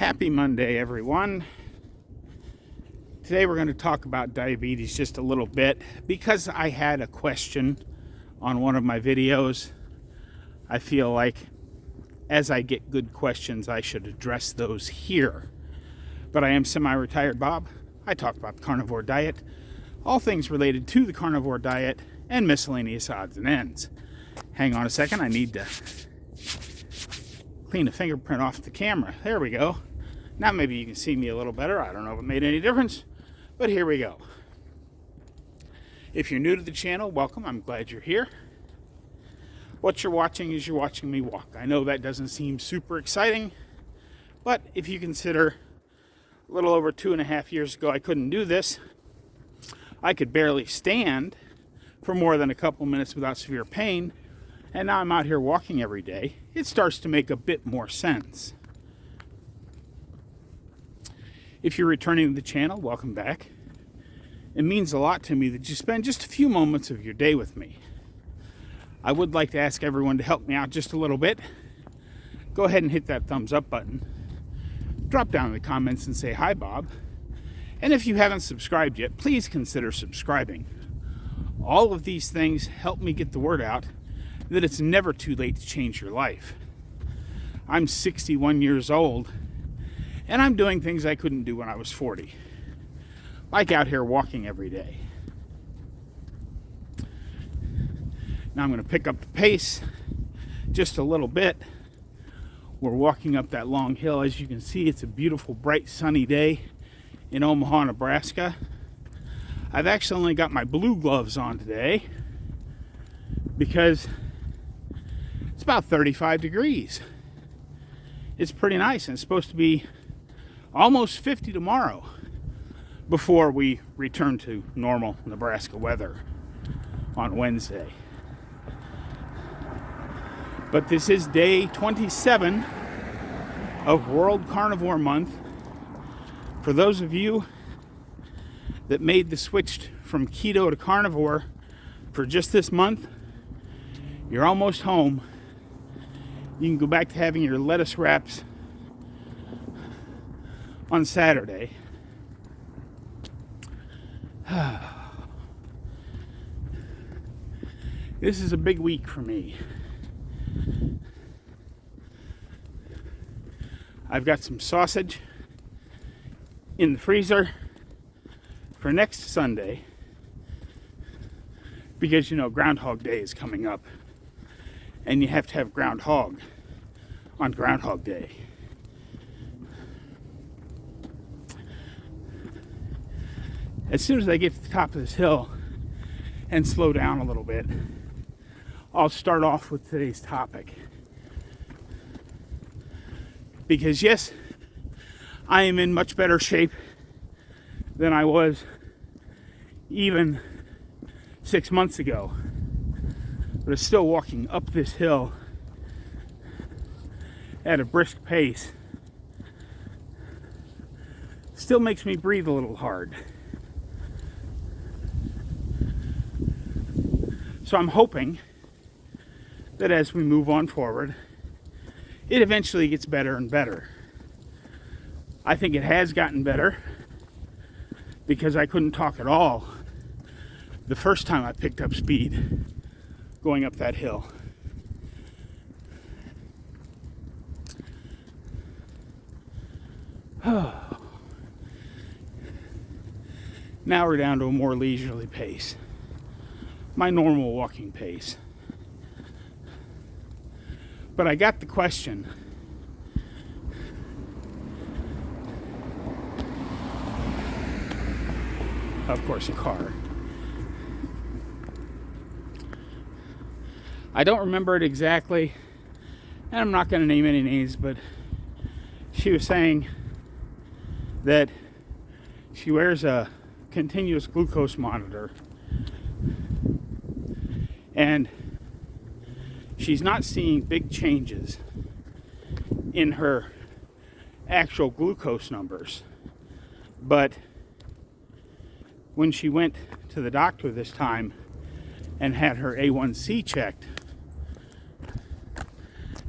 Happy Monday, everyone. Today we're going to talk about diabetes just a little bit because I had a question on one of my videos. I feel like as I get good questions, I should address those here. But I am Semi-Retired Bob. I talk about the carnivore diet, all things related to the carnivore diet, and miscellaneous odds and ends. Hang on a second, I need to clean a fingerprint off the camera. There we go. Now maybe you can see me a little better. I don't know if it made any difference, but here we go. If you're new to the channel, welcome. I'm glad you're here. What you're watching is you're watching me walk. I know that doesn't seem super exciting, but if you consider a little over 2.5 years ago I couldn't do this, I could barely stand for more than a couple minutes without severe pain, and now I'm out here walking every day, it starts to make a bit more sense. If you're returning to the channel, welcome back. It means a lot to me that you spend just a few moments of your day with me. I would like to ask everyone to help me out just a little bit. Go ahead and hit that thumbs up button. Drop down in the comments and say, "Hi, Bob." And if you haven't subscribed yet, please consider subscribing. All of these things help me get the word out that it's never too late to change your life. I'm 61 years old, and I'm doing things I couldn't do when I was 40. Like out here walking every day. Now I'm going to pick up the pace just a little bit. We're walking up that long hill. As you can see, it's a beautiful, bright, sunny day in Omaha, Nebraska. I've actually only got my blue gloves on today because it's about 35 degrees. It's pretty nice, and it's supposed to be almost 50 tomorrow before we return to normal Nebraska weather on Wednesday. But this is day 27 of World Carnivore Month. For those of you that made the switch from keto to carnivore for just this month, you're almost home. You can go back to having your lettuce wraps on Saturday. This is a big week for me. I've got some sausage in the freezer for next Sunday because, you know, Groundhog Day is coming up and you have to have groundhog on Groundhog Day. As soon as I get to the top of this hill and slow down a little bit, I'll start off with today's topic. Because yes, I am in much better shape than I was even 6 months ago. But it's still walking up this hill at a brisk pace. Still makes me breathe a little hard. So I'm hoping that as we move on forward, it eventually gets better and better. I think it has gotten better because I couldn't talk at all the first time I picked up speed going up that hill. Now we're down to a more leisurely pace. My normal walking pace. But I got the question. Of course, a car. I don't remember it exactly, and I'm not going to name any names, but she was saying that she wears a continuous glucose monitor, and she's not seeing big changes in her actual glucose numbers. But when she went to the doctor this time and had her A1C checked,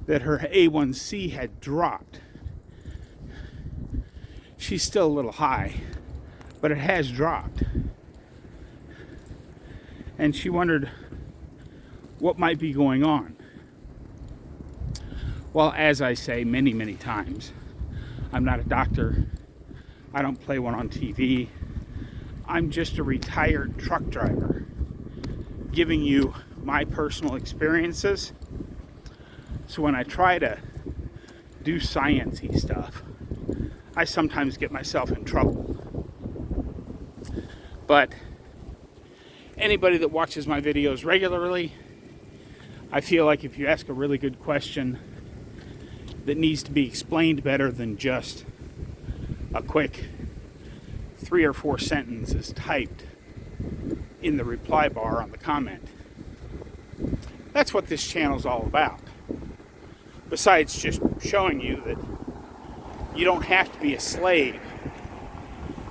that her A1C had dropped. she's still a little high, but it has dropped. And she wondered what might be going on. Well, as I say many, many times, I'm not a doctor. I don't play one on TV. I'm just a retired truck driver giving you my personal experiences. So when I try to do sciencey stuff, I sometimes get myself in trouble. But anybody that watches my videos regularly, I feel like if you ask a really good question that needs to be explained better than just a quick 3 or 4 sentences typed in the reply bar on the comment, that's what this channel's all about. Besides just showing you that you don't have to be a slave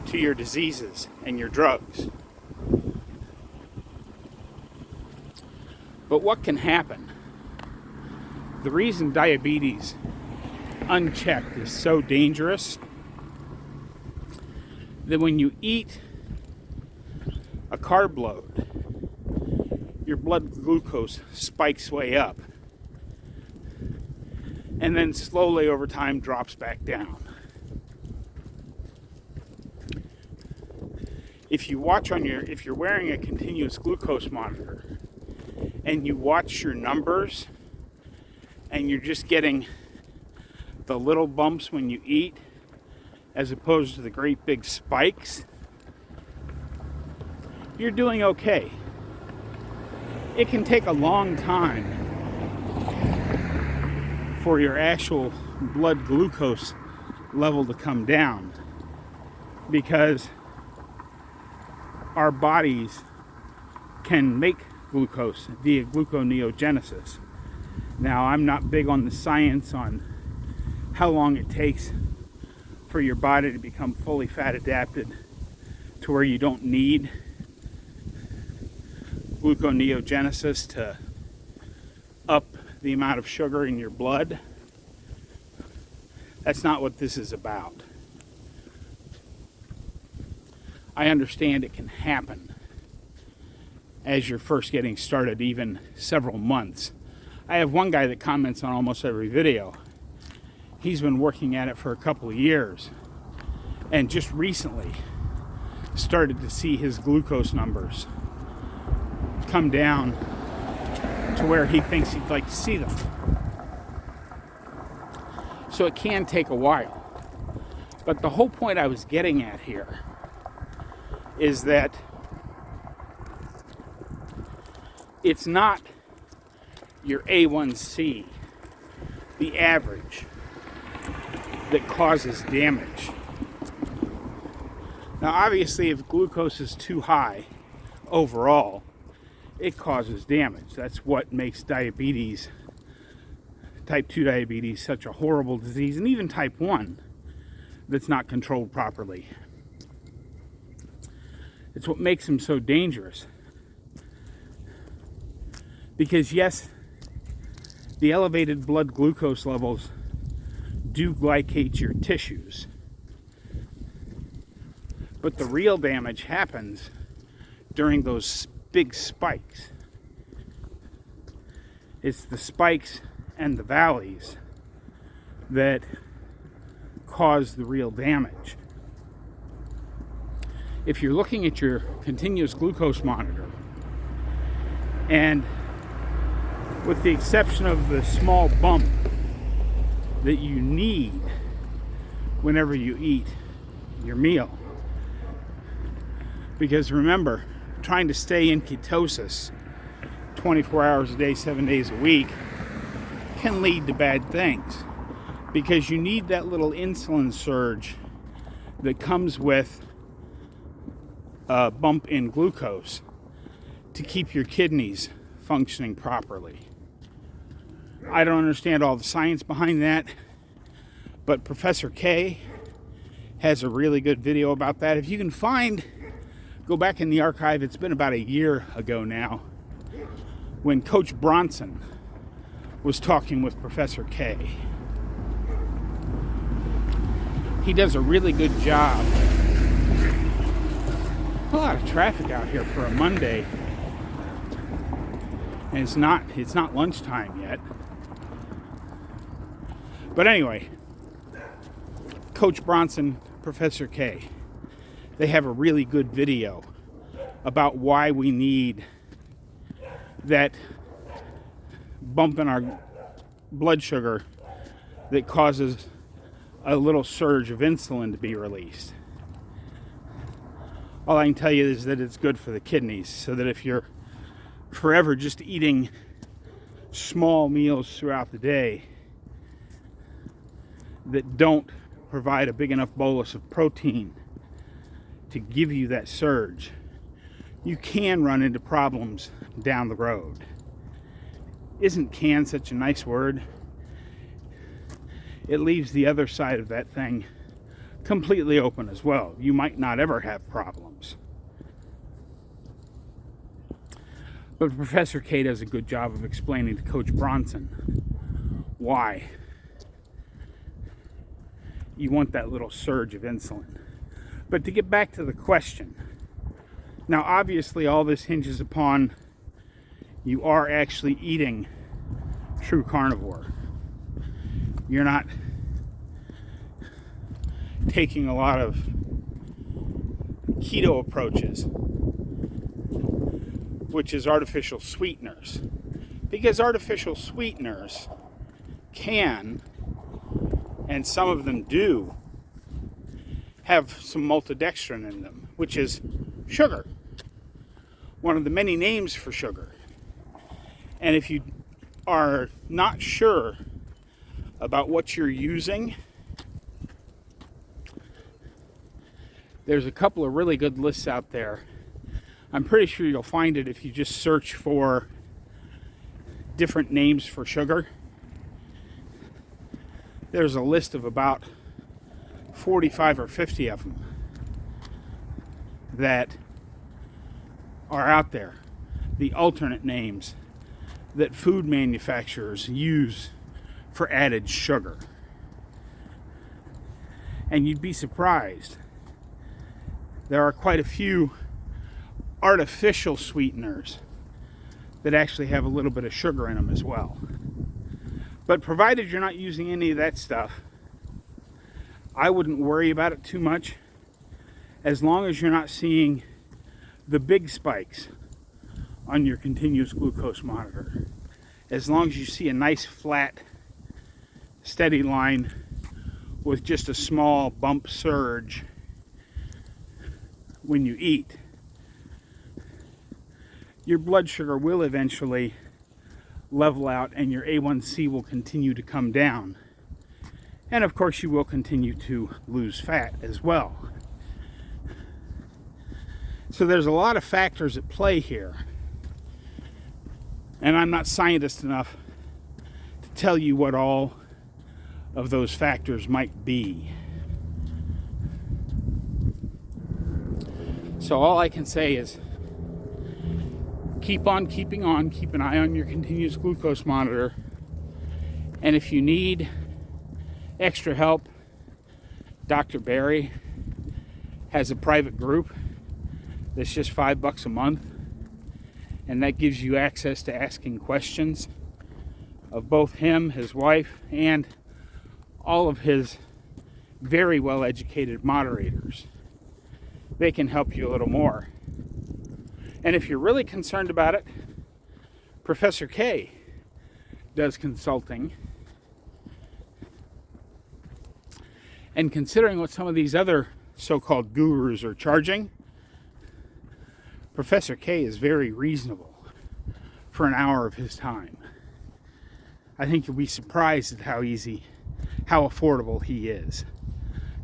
to your diseases and your drugs. But what can happen? The reason diabetes unchecked is so dangerous that when you eat a carb load, your blood glucose spikes way up and then slowly over time drops back down. If you're wearing a continuous glucose monitor and you watch your numbers and you're just getting the little bumps when you eat as opposed to the great big spikes, you're doing okay. It can take a long time for your actual blood glucose level to come down because our bodies can make glucose via gluconeogenesis. Now, I'm not big on the science on how long it takes for your body to become fully fat adapted to where you don't need gluconeogenesis to up the amount of sugar in your blood. That's not what this is about. I understand it can happen as you're first getting started, even several months. I have one guy that comments on almost every video. He's been working at it for a couple of years and just recently started to see his glucose numbers come down to where he thinks he'd like to see them. So it can take a while. But the whole point I was getting at here is that it's not your A1C, the average, that causes damage. Now, obviously, if glucose is too high overall, it causes damage. That's what makes diabetes, type 2 diabetes, such a horrible disease, and even type 1 that's not controlled properly. It's what makes them so dangerous. Because yes, the elevated blood glucose levels do glycate your tissues. But the real damage happens during those big spikes. It's the spikes and the valleys that cause the real damage. If you're looking at your continuous glucose monitor, and with the exception of the small bump that you need whenever you eat your meal, because remember, trying to stay in ketosis 24 hours a day, 7 days a week can lead to bad things, because you need that little insulin surge that comes with a bump in glucose to keep your kidneys functioning properly. I don't understand all the science behind that, but Professor K has a really good video about that. If you can find, go back in the archive, it's been about a year ago now, when Coach Bronson was talking with Professor K. he does a really good job. A lot of traffic out here for a Monday, and it's not lunchtime yet. But anyway, Coach Bronson, Professor K, they have a really good video about why we need that bump in our blood sugar that causes a little surge of insulin to be released. All I can tell you is that it's good for the kidneys, so that if you're forever just eating small meals throughout the day that don't provide a big enough bolus of protein to give you that surge, you can run into problems down the road. Isn't can such a nice word? It leaves the other side of that thing completely open as well. You might not ever have problems. But Professor K does a good job of explaining to Coach Bronson why you want that little surge of insulin. But to get back to the question, now obviously all this hinges upon you are actually eating true carnivore. You're not taking a lot of keto approaches, which is artificial sweeteners. Because artificial sweeteners can, and some of them do, have some maltodextrin in them, which is sugar. One of the many names for sugar. And if you are not sure about what you're using, there's a couple of really good lists out there. I'm pretty sure you'll find it if you just search for different names for sugar. There's a list of about 45 or 50 of them that are out there. The alternate names that food manufacturers use for added sugar. And you'd be surprised. There are quite a few artificial sweeteners that actually have a little bit of sugar in them as well. But provided you're not using any of that stuff, I wouldn't worry about it too much, as long as you're not seeing the big spikes on your continuous glucose monitor. As long as you see a nice flat, steady line with just a small bump surge when you eat, your blood sugar will eventually level out and your A1C will continue to come down. And of course you will continue to lose fat as well. So there's a lot of factors at play here. And I'm not scientist enough to tell you what all of those factors might be. So all I can say is keep on keeping on, keep an eye on your continuous glucose monitor. And if you need extra help, Dr. Barry has a private group that's just $5 a month, and that gives you access to asking questions of both him, his wife, and all of his very well educated moderators. They can help you a little more. And if you're really concerned about it, Professor K does consulting. And considering what some of these other so-called gurus are charging, Professor K is very reasonable for an hour of his time. I think you'll be surprised at how affordable he is,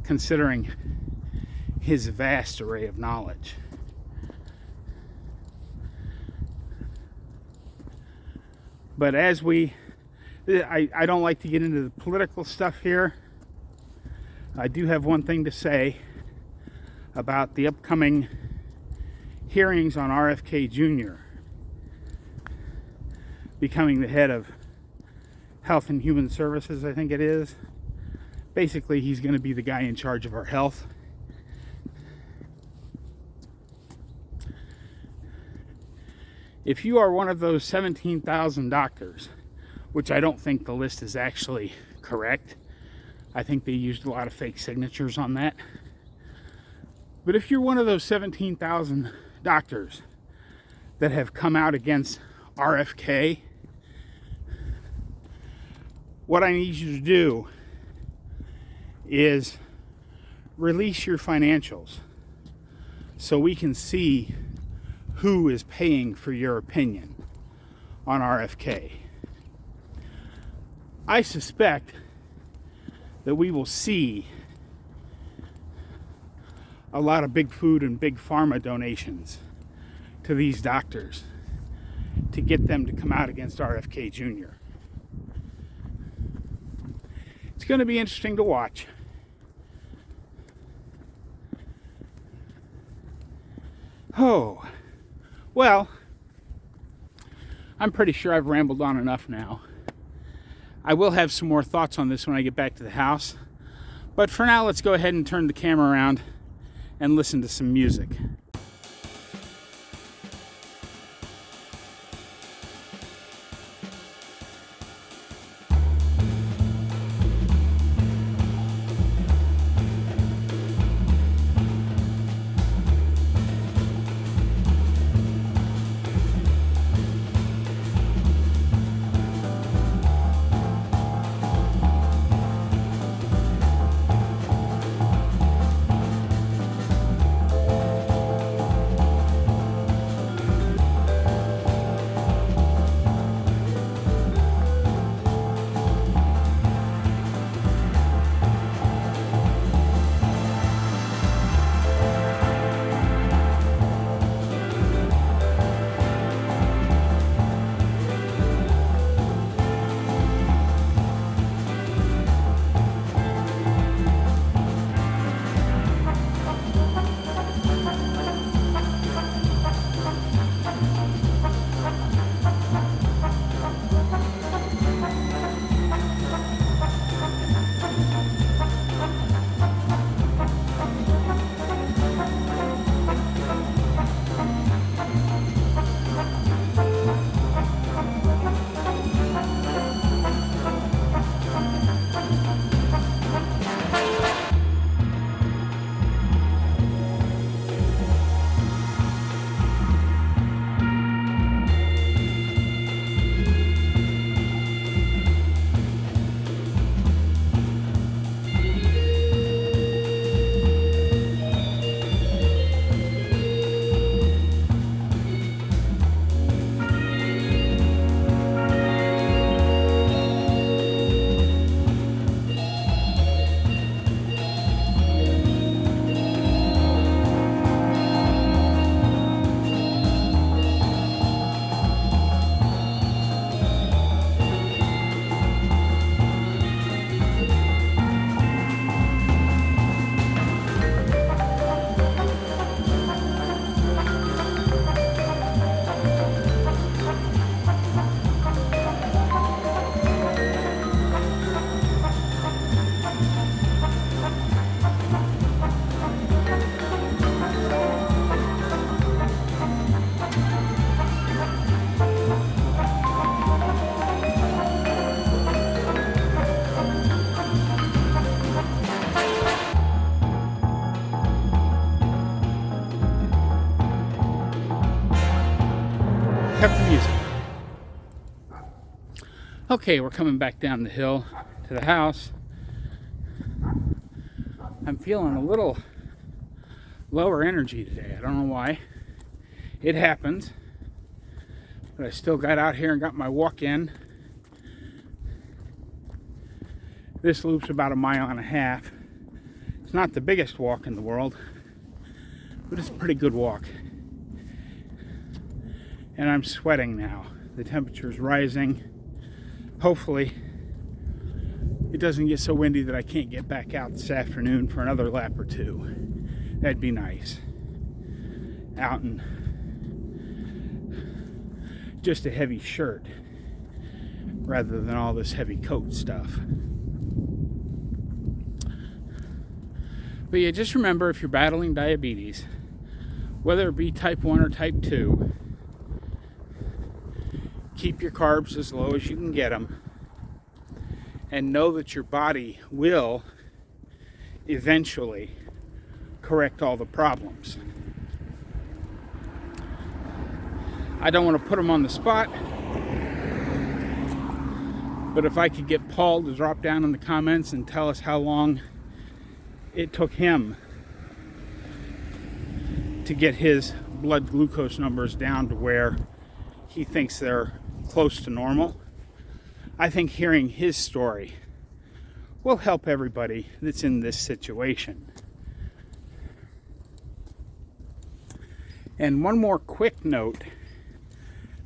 considering his vast array of knowledge. But I don't like to get into the political stuff here. I do have one thing to say about the upcoming hearings on RFK Jr. becoming the head of Health and Human Services, I think it is. Basically, he's going to be the guy in charge of our health. If you are one of those 17,000 doctors, which I don't think the list is actually correct, I think they used a lot of fake signatures on that. But if you're one of those 17,000 doctors that have come out against RFK, what I need you to do is release your financials so we can see who is paying for your opinion on RFK. I suspect that we will see a lot of big food and big pharma donations to these doctors to get them to come out against RFK Jr. It's going to be interesting to watch. Oh, well, I'm pretty sure I've rambled on enough now. I will have some more thoughts on this when I get back to the house. But for now, let's go ahead and turn the camera around and listen to some music. Cut the music. Okay, we're coming back down the hill to the house. I'm feeling a little lower energy today. I don't know why. It happens. But I still got out here and got my walk in. This loop's about 1.5 miles. It's not the biggest walk in the world, but it's a pretty good walk. And I'm sweating now. The temperature's rising. Hopefully, it doesn't get so windy that I can't get back out this afternoon for another lap or two. That'd be nice. Out in just a heavy shirt rather than all this heavy coat stuff. But yeah, just remember, if you're battling diabetes, whether it be type 1 or type 2, keep your carbs as low as you can get them, and know that your body will eventually correct all the problems. I don't want to put them on the spot, but if I could get Paul to drop down in the comments and tell us how long it took him to get his blood glucose numbers down to where he thinks they're close to normal, I think hearing his story will help everybody that's in this situation. And one more quick note,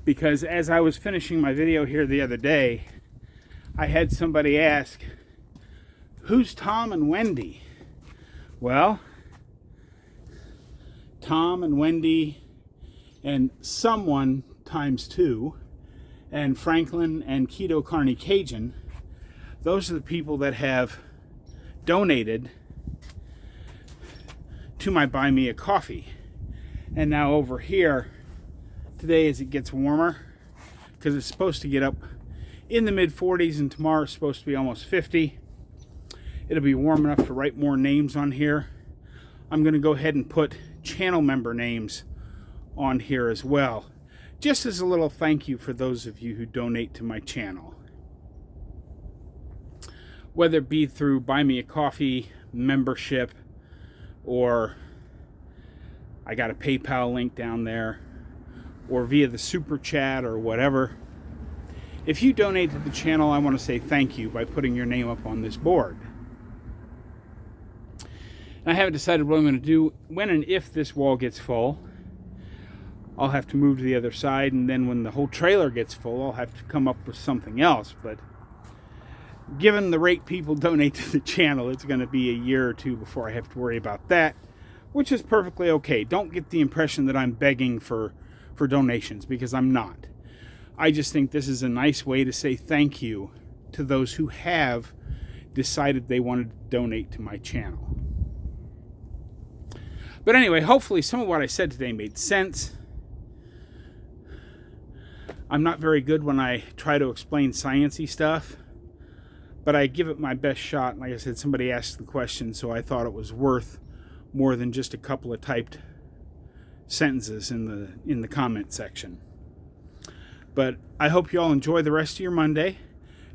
because as I was finishing my video here the other day, I had somebody ask, who's Tom and Wendy? Well, Tom and Wendy and someone times 2 and Franklin and Keto Carney Cajun, those are the people that have donated to my Buy Me a Coffee. And now over here, today as it gets warmer, because it's supposed to get up in the mid 40s and tomorrow it's supposed to be almost 50. It'll be warm enough to write more names on here. I'm going to go ahead and put channel member names on here as well, just as a little thank you for those of you who donate to my channel. Whether it be through Buy Me a Coffee membership, or I got a PayPal link down there, or via the super chat or whatever. If you donate to the channel, I want to say thank you by putting your name up on this board. I haven't decided what I'm going to do when and if this wall gets full. I'll have to move to the other side, and then when the whole trailer gets full, I'll have to come up with something else. But given the rate people donate to the channel, it's going to be a year or two before I have to worry about that, which is perfectly okay. Don't get the impression that I'm begging for donations, because I'm not. I just think this is a nice way to say thank you to those who have decided they wanted to donate to my channel. But anyway, hopefully some of what I said today made sense. I'm not very good when I try to explain sciencey stuff, but I give it my best shot. Like I said, somebody asked the question, so I thought it was worth more than just a couple of typed sentences in the comment section. But I hope you all enjoy the rest of your Monday.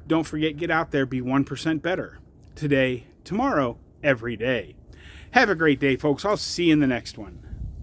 Don't forget, get out there, be 1% better. Today, tomorrow, every day. Have a great day, folks. I'll see you in the next one.